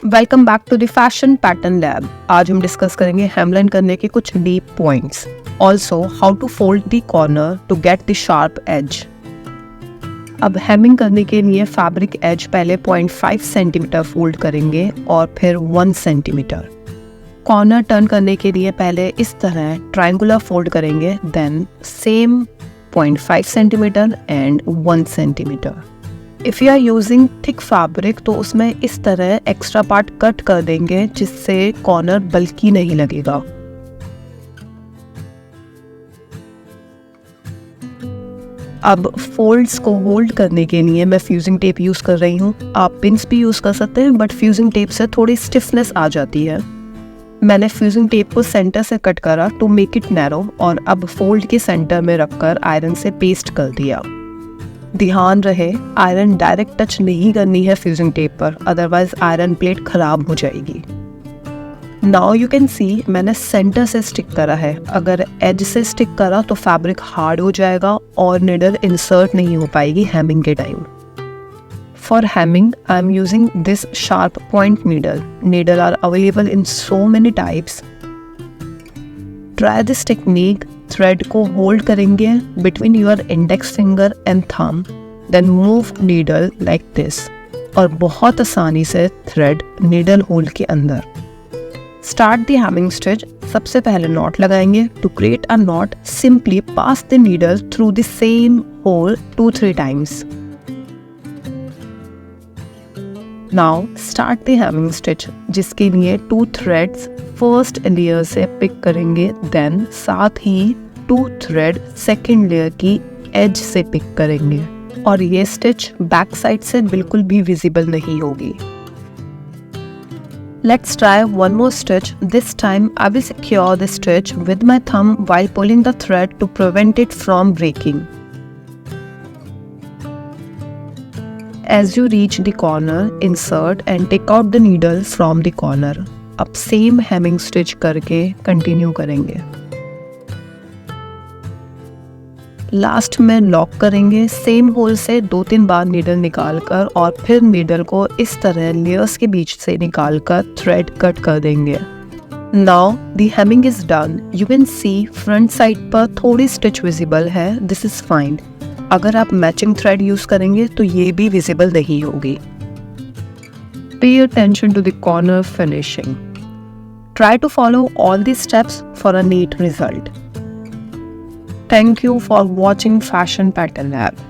Welcome back to the fashion pattern lab. आज हम discuss करेंगे हेमलाइन करने के कुछ deep points, also how to fold the corner to get the sharp edge. अब hemming करने के लिए फैब्रिक एज पहले 0.5 सेंटीमीटर फोल्ड करेंगे और फिर 1 सेंटीमीटर। कॉर्नर टर्न करने के लिए पहले इस तरह ट्रायंगुलर फोल्ड करेंगे, then same 0.5 centimetre and 1 centimetre. If you are using thick fabric तो उसमें इस तरह एक्स्ट्रा पार्ट कट कर देंगे जिससे कॉर्नर बल्की नहीं लगेगा। अब फोल्ड्स को होल्ड करने के लिए मैं फ्यूजिंग टेप यूज़ कर रही हूँ। आप पिन्स भी यूज़ कर सकते हैं, बट फ्यूजिंग टेप से थोड़ी स्टिफनेस आ जाती है। मैंने फ्यूजिंग टेप को सेंटर से कट करा टू मेक इट नैरो और अब फोल्ड के सेंटर में रखकर आयरन से पेस्ट कर दिया। ध्यान रहे आयरन डायरेक्ट टच नहीं करनी है फ्यूजिंग टेप पर, अदरवाइज आयरन प्लेट खराब हो जाएगी। नाउ यू कैन सी मैंने सेंटर से स्टिक करा है। अगर एज से स्टिक करा तो फैब्रिक हार्ड हो जाएगा और निडल इंसर्ट नहीं हो पाएगी हेमिंग के time. For hemming I am using this sharp point needle. Needle are available in so many types. Try this technique. Thread को होल्ड करेंगे between your index finger and thumb, then move needle like this और बहुत आसानी से thread needle hole के अंदर। Start the hemming stitch. सबसे पहले नॉट लगाएंगे। To create a knot simply pass the needle through the same hole 2-3 times. Now start the hemming stitch, जिसके लिए 2 थ्रेड्स फर्स्ट लेयर से पिक करेंगे, देन साथ ही 2 थ्रेड सेकेंड लेयर की एज से पिक करेंगे और ये स्टिच बैक साइड से बिल्कुल भी विजिबल नहीं होगी। Let's try one more stitch. This time I will secure the stitch with my thumb while pulling the thread to prevent it from breaking. As you reach the corner, insert and take out the needle from the corner. अब same Hamming stitch करके continue करेंगे। Last में lock करेंगे। Same whole से 2-3 बार needle निकालकर और फिर needle को इस तरह लेयर्स के बीच से निकालकर थ्रेड कट कर देंगे। Now the hemming is done. You can see front side पर थोड़ी स्टिच विजिबल है, दिस इज फाइन। अगर आप मैचिंग थ्रेड यूज करेंगे तो ये भी विजिबल नहीं होगी। Pay attention to the corner finishing. Try to follow all these steps for a neat result. Thank you for watching Fashion Pattern Lab.